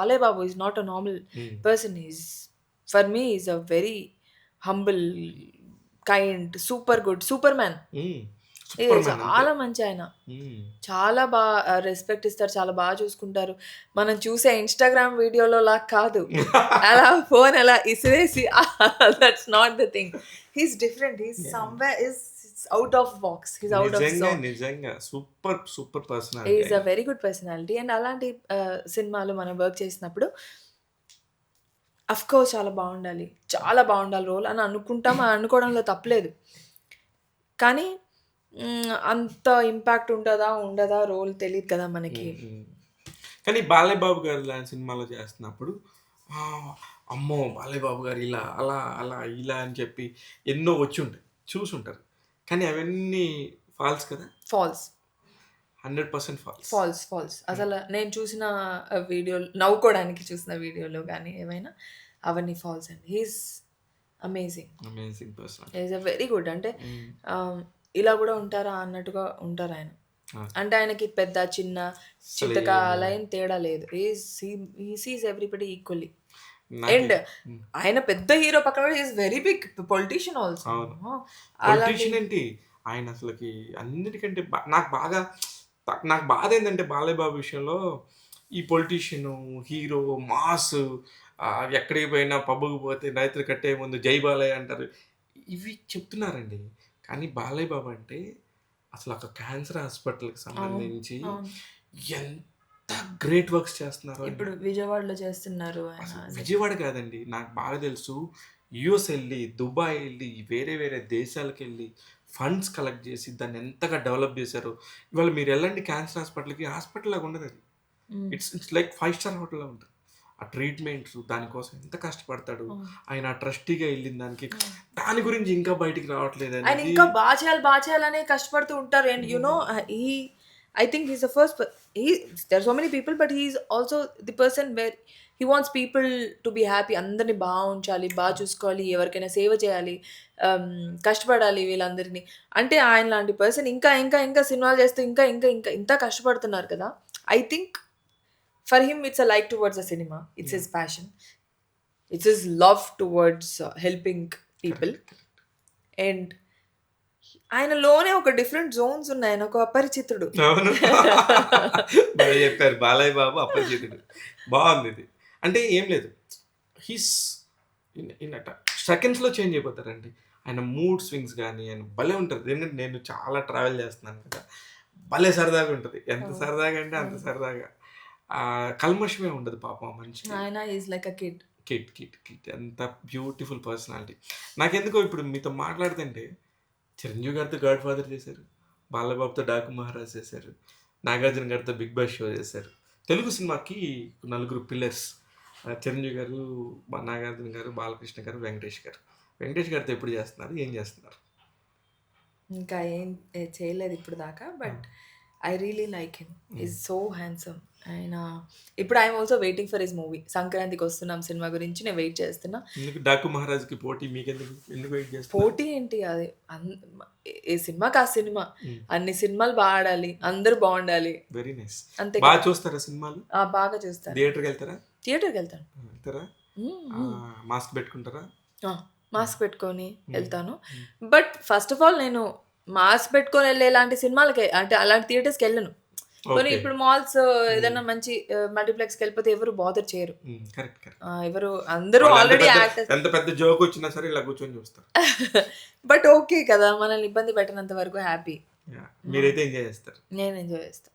Balayya Babu is not a normal person. Is for me is a very humble, kind, super good, super man. Super man అంతే. చాలా మంచి ఆయన. చాలా బాగా respect ఇస్తారు, చాలా బాగా చూసుకుంటారు. మనం చూసే ఇన్స్టాగ్రామ్ వీడియోలో లాగా కాదు, అలా ఫోన్ అలా ఇసిరేసి that's not the thing. He's different. He's somewhere is out of box. He's out of నిజంగా జోన్. నిజంగా super super is personality. A very good personality. And అలాంటి సినిమాలు మనం వర్క్ చేసినప్పుడు అఫ్ కోర్స్ చాలా బాగుండాలి, చాలా బాగుండాలి రోల్ అని అనుకుంటాం. అనుకోవడంలో తప్పలేదు. కానీ అంత ఇంపాక్ట్ ఉండదా రోల్ తెలీదు కదా మనకి. కానీ బాలయ్య బాబు గారు లాంటి సినిమాలో చేస్తున్నప్పుడు ఆ, అమ్మో బాలయ్య బాబు గారు ఇలా అలా అలా ఇలా అని చెప్పి ఎన్నో వచ్చి ఉంటాయి, చూసుంటారు. కానీ అవన్నీ ఫాల్స్ కదా, ఫాల్స్, 100% ఫాల్స్. Falls, falls. అసలు నేను చూసిన వీడియోలు, నవ్వుకోవడానికి చూసిన వీడియోలో కానీ ఏమైనా అవన్నీ ఫాల్స్ అండి. He's amazing, amazing person. Is a very good. అంటే ఇలా కూడా ఉంటారా అన్నట్టుగా ఉంటారు ఆయన. అంటే ఆయనకి పెద్ద చిన్న చితక అలా ఏం తేడా లేదు. He sees everybody equally. And ఆయన పెద్ద హీరో పక్కన is very big politician also. Politician ఏంటి ఆయన అసలుకి అన్నిటికంటే నాకు బాధ ఏంటంటే బాలయ్య బాబు విషయంలో ఈ పొలిటీషియన్ హీరో మాస్, ఎక్కడికి పోయినా పబ్బుకు పోతే రైతులు కట్టే ముందు జై బాలయ్య అంటారు, ఇవి చెప్తున్నారండి. కానీ బాలయ్య బాబు అంటే అసలు ఒక క్యాన్సర్ హాస్పిటల్కి సంబంధించి ఎంత గ్రేట్ వర్క్స్ చేస్తున్నారు. ఇప్పుడు విజయవాడలో చేస్తున్నారు. విజయవాడ కాదండి, నాకు బాగా తెలుసు, యుఎస్ వెళ్ళి, దుబాయ్ వెళ్ళి, వేరే వేరే దేశాలకు వెళ్ళి ఫండ్స్ కలెక్ట్ చేసి దాన్ని ఎంతగా డెవలప్ చేశారు. ఇవాళ మీరు వెళ్ళండి క్యాన్సర్ హాస్పిటల్కి, హాస్పిటల్ లాగా ఉండదు అది. ఇట్స్ లైక్ 5 స్టార్ హోటల్లో ఉంటుంది. ఆ ట్రీట్మెంట్స్ దానికోసం ఎంత కష్టపడతాడు ఆయన. ట్రస్టీగా వెళ్ళిన దాని గురించి ఇంకా బయటికి రావట్లేదు. ఆయన ఇంకా బాగా చేయాలనే కష్టపడుతూ ఉంటారు. And you know I think he's the first. There are so many people, but he's also the person where he wants people to be happy. అందరిని బాగా ఉంచాలి, బాగా చూసుకోవాలి, ఎవరికైనా సేవ చేయాలి, కష్టపడాలి వీళ్ళందరినీ. అంటే ఆయన లాంటి పర్సన్ ఇంకా ఇంకా ఇంకా సినిమాలు చేస్తూ ఇంకా ఇంకా ఇంకా ఇంత కష్టపడుతున్నారు కదా. I think for him it's a like towards the cinema. It's his passion, it's his love towards helping people. And ఆయనలోనే ఒక డిఫరెంట్ జోన్స్ ఉన్నాయి. ఆయన ఒక అపరిచితుడు. అవును బాగా చెప్పారు, బాలయ్య బాబు అపరిచితుడు. బాగుంది ఇది. అంటే ఏం లేదు, హీస్ సెకండ్స్లో చేంజ్ అయిపోతారండి. ఆయన మూడ్ స్వింగ్స్ కానీ ఆయన భలే ఉంటుంది. ఎందుకంటే నేను చాలా ట్రావెల్ చేస్తున్నాను కదా, భలే సరదాగా ఉంటుంది. ఎంత సరదాగా అంటే అంత సరదాగా, కల్మషమే ఉండదు పాపం మంచి. ఆయన ఈజ్ లైక్ అ కిడ్. ఎంత బ్యూటిఫుల్ పర్సనాలిటీ. నాకెందుకో ఇప్పుడు మీతో మాట్లాడుతుంటే చిరంజీవి గారితో గాడ్ ఫాదర్ చేశారు, బాలబాబుతో డాకు మహారాజ్ చేశారు, నాగార్జున గారితో బిగ్ బాస్ షో చేశారు. తెలుగు సినిమాకి 4 పిల్లర్స్, చిరంజీవి గారు, నాగార్జున గారు, బాలకృష్ణ గారు, వెంకటేష్ గారు. వెంకటేష్ గారితో ఎప్పుడు చేస్తున్నారు, ఏం చేస్తున్నారు? ఇంకా ఏం చేయలేదు ఇప్పుడు దాకా. But I really like him. Is so handsome. ఆయన ఇప్పుడు I'm also waiting for his movie. సంక్రాంతికి వస్తున్నాం సినిమా గురించి నేను వెయిట్ చేస్తున్నా. డాకు మహారాజ్కి పోటీ ఎందుకు వెయిట్ చేస్తున్నారు? పోటీ ఏంటి, అది ఏ సినిమాకి ఆ సినిమా. అన్ని సినిమాలు బాగా ఆడాలి, అందరూ బాగుండాలి. Very nice. అంతే. బాగా చూస్తారా సినిమాలు? బాగా చూస్తాను. థియేటర్కి వెళ్తారా? థియేటర్కి వెళ్తాను. మాస్క్ పెట్టుకుంటారా? మాస్క్ పెట్టుకొని వెళ్తాను. బట్ ఫస్ట్ ఆఫ్ ఆల్ నేను మాస్క్ పెట్టుకొని వెళ్ళేలాంటి సినిమాలకి, అంటే అలాంటి థియేటర్స్కి వెళ్ళను. కానీ ఇప్పుడు మాల్స్ ఏదైనా మంచి మల్టీప్లెక్స్కి వెళ్ళిపోతే ఎవరు బాదర్ చేయరు. ఎవరు అందరూ ఆల్రెడీ యాక్టర్స్. ఎంత పెద్ద జోక్ వచ్చినా సరే ఇలా కూర్చొని చూస్తారు. బట్ ఓకే కదా, మనల్ని ఇబ్బంది పెట్టినంత వరకు హ్యాపీ. మీరైతే ఎంజాయ్ చేస్తారు. నేను ఎంజాయ్ చేస్తాను.